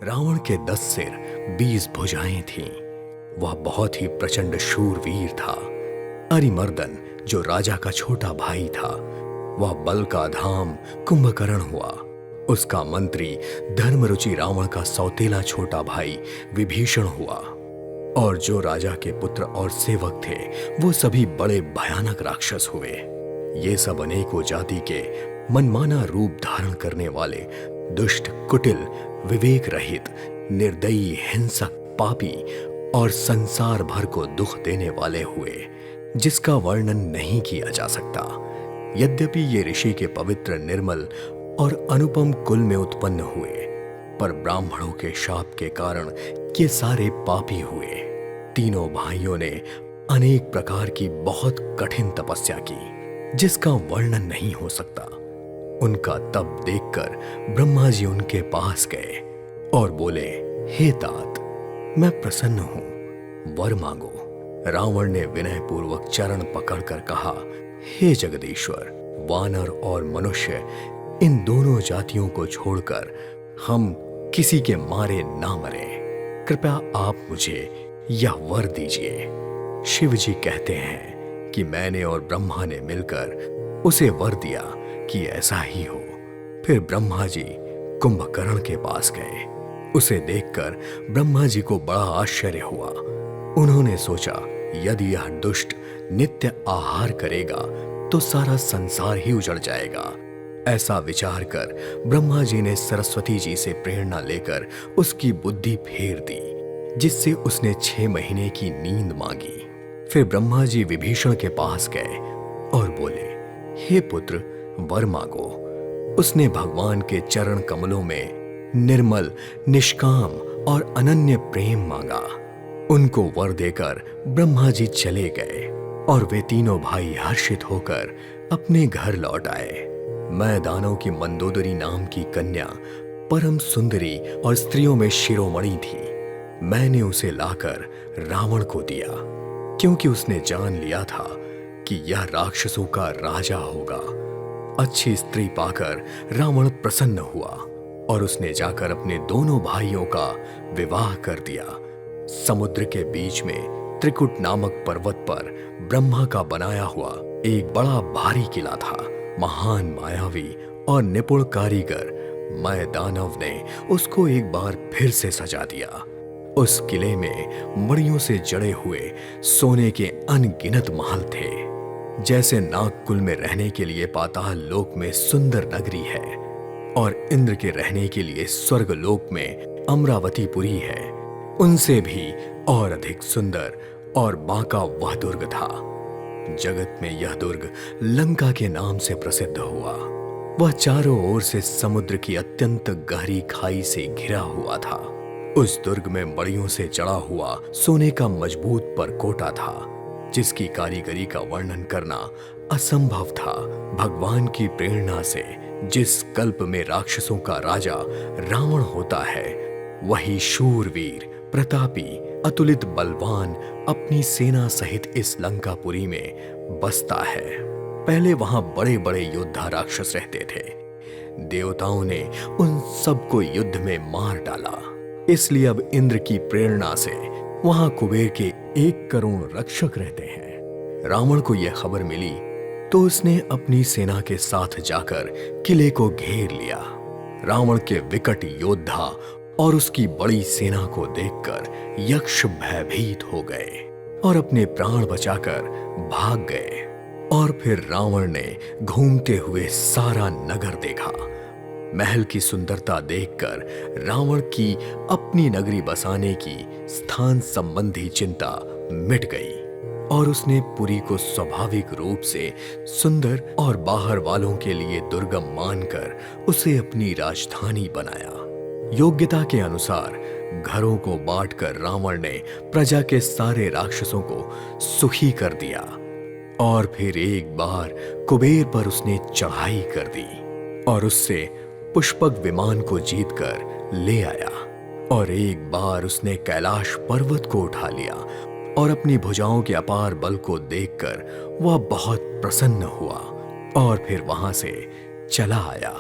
रावण के 10 सिर 20 भुजाएं थीं। वह बहुत ही प्रचंड शूरवीर था। अरिमर्दन जो राजा का छोटा भाई था, वह बल का धाम कुंभकर्ण हुआ। उसका मंत्री धर्मरुचि रावण का सौतेला छोटा भाई विभीषण हुआ। और जो राजा के पुत्र और सेवक थे, वो सभी बड़े भयानक राक्षस हुए। ये सब अनेकों जाति के मनमाना रूप धारण करने वाले दुष्ट, कुटिल, विवेक रहित, निर्दयी, हिंसक, पापी और संसार भर को दुख देने वाले हुए, जिसका वर्णन नहीं किया जा सकता। यद्यपि ये ऋषि के पवित्र, निर्मल और अनुपम कुल में उत्पन्न हुए, पर ब्राह्मणों के शाप के कारण ये सारे पापी हुए। तीनों भाइयों ने अनेक प्रकार की बहुत कठिन तपस्या की, जिसका वर्णन नहीं हो सकता। उनका तप देखकर ब्रह्मा जी उनके पास गए और बोले, हे तात, मैं प्रसन्न हूं, वर मांगो। रावण ने विनय पूर्वक चरण पकड़कर कहा, हे जगदीश्वर, वानर और मनुष्य, इन दोनों जातियों को छोड़कर हम किसी के मारे ना मरे। कृपया आप मुझे यह वर दीजिए। शिव जी कहते हैं कि मैंने और ब्रह्मा ने मिलकर उसे वर दिया कि ऐसा ही हो। फिर ब्रह्मा जी कुंभकर्ण के पास गए। उसे देखकर ब्रह्मा जी को बड़ा आश्चर्य हुआ। उन्होंने सोचा, यदि यह दुष्ट नित्य आहार करेगा तो सारा संसार ही उजड़ जाएगा। ऐसा विचार कर ब्रह्मा जी ने सरस्वती जी से प्रेरणा लेकर उसकी बुद्धि फेर दी, जिससे उसने 6 महीने की नींद मांगी। फिर ब्रह्मा जी विभीषण के पास गए और बोले, हे पुत्र, वर मांगो। उसने भगवान के चरण कमलों में निर्मल, निष्काम और अनन्य प्रेम मांगा। उनको वर देकर ब्रह्मा जी चले गए और वे तीनों भाई हर्षित होकर अपने घर लौट आए। मैं दानव की मंदोदरी नाम की कन्या परम सुंदरी और स्त्रियों में शिरोमणि थी। मैंने उसे लाकर रावण को दिया, क्योंकि उसने जान लिया था कि यह राक्षसों का राजा होगा। अच्छी स्त्री पाकर रावण प्रसन्न हुआ और उसने जाकर अपने दोनों भाइयों का विवाह कर दिया। समुद्र के बीच में त्रिकुट नामक पर्वत पर ब्रह्मा का बनाया हुआ एक बड़ा भारी किला था। महान मायावी और निपुण कारीगर मैं दानव ने उसको एक बार फिर से सजा दिया। उस किले में मड़ियों से जड़े हुए सोने के अनगिनत महल थे। जैसे नागकुल में रहने के लिए पाताल लोक में सुंदर नगरी है और इंद्र के रहने के लिए स्वर्ग लोक में अमरावतीपुरी है, उनसे भी और अधिक सुंदर और बांका वह दुर्ग था। जगत में यह दुर्ग लंका के नाम से प्रसिद्ध हुआ। वह चारों ओर से समुद्र की अत्यंत गहरी खाई से घिरा हुआ था। उस दुर्ग में मड़ियों से जड़ा हुआ सोने का मजबूत परकोटा था, जिसकी कारीगरी का वर्णन करना असंभव था। भगवान की प्रेरणा से जिस कल्प में राक्षसों का राजा रावण होता है, वही शूरवीर, प्रतापी, अतुलित बलवान अपनी सेना सहित इस लंकापुरी में बसता है। पहले वहां बड़े बड़े योद्धा राक्षस रहते थे। देवताओं ने उन सबको युद्ध में मार डाला। इसलिए अब इंद्र की प्रेरणा से वहां कुबेर के 1 करोड़ रक्षक रहते हैं। रावण को यह खबर मिली तो उसने अपनी सेना के साथ जाकर किले को घेर लिया। रावण के विकट योद्धा और उसकी बड़ी सेना को देखकर यक्ष भयभीत हो गए और अपने प्राण बचाकर भाग गए। और फिर रावण ने घूमते हुए सारा नगर देखा। महल की सुंदरता देखकर रावण की अपनी नगरी बसाने की स्थान संबंधी चिंता मिट गई और उसने पुरी को स्वाभाविक रूप से सुंदर और बाहर वालों के लिए दुर्गम मानकर उसे अपनी राजधानी बनाया। योग्यता के अनुसार घरों को बांटकर रावण ने प्रजा के सारे राक्षसों को सुखी कर दिया। और फिर एक बार कुबेर पर उसने चढ़ाई कर दी और उससे पुष्पक विमान को जीतकर ले आया। और एक बार उसने कैलाश पर्वत को उठा लिया और अपनी भुजाओं के अपार बल को देखकर वह बहुत प्रसन्न हुआ और फिर वहां से चला आया।